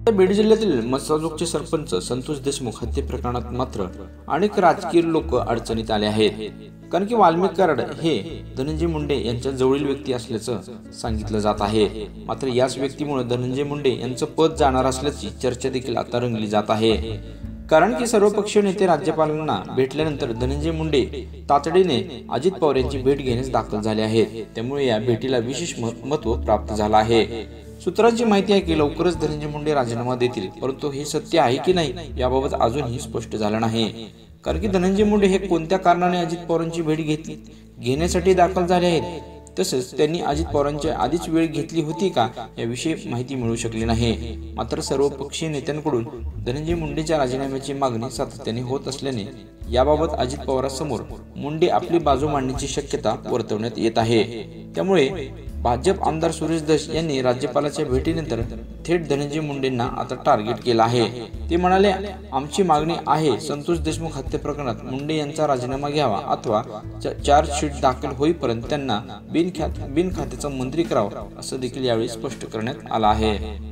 बीड जिल्ह्यातील मस्साजोगचे सरपंच संतोष देशमुख हत्ये प्रकरणात मात्र अनेक राजकीय लोक अडचणीत आले आहेत। कारण की वाल्मिक कराड हे धनंजय मुंडे यांच्या जवळील व्यक्ती असल्याचं सांगितलं जात आहे। मात्र याच व्यक्तीमुळे धनंजय मुंडे यांचं पद जाणार असल्याची चर्चा देखील आता रंगली जात आहे। कारण की सर्वपक्षीय नेते राज्यपालांना भेटल्यानंतर धनंजय मुंडे तातडीने अजित पवार यांची भेट घेण्यास दाखल झाले आहेत। त्यामुळे या भेटीला विशेष महत्त्व प्राप्त झालं आहे। सूत्रांची माहिती आहे की लवकरच धनंजय मुंडे राजीनामा देतील, परंतु हे सत्य आहे की नाही याबाबत अजूनही स्पष्ट झालं नाही। कारण की धनंजय मुंडे हे कोणत्या कारणाने अजित पवारांची भेट घेण्यासाठी दाखल झाले आहेत, तसेच त्यांनी अजित पवारांची आधीच वेळ घेतली होती का याविषयी माहिती मिळू शकली नाही। मात्र सर्व पक्षीय नेत्यांकडून धनंजय मुंडेच्या राजीनाम्याची मागणी सातत्याने होत असल्याने याबाबत अजित पवारांसमोर मुंडे आपली बाजू मांडण्याची शक्यता वर्तवण्यात येत आहे। त्यामुळे भाजप आमदार सुरेश धस यांनी राज्यपालाच्या भेटीनंतर थेट धनंजय मुंडेंना आता टार्गेट केलं आहे। ते म्हणाले, आमची मागणी आहे संतोष देशमुख हत्या प्रकरणात मुंडे यांचा राजीनामा घ्यावा अथवा चार्जशीट दाखल होईपर्यंत त्यांना बिनखात्याचा मंत्री करावा, असं देखील यावेळी स्पष्ट करण्यात आलं आहे।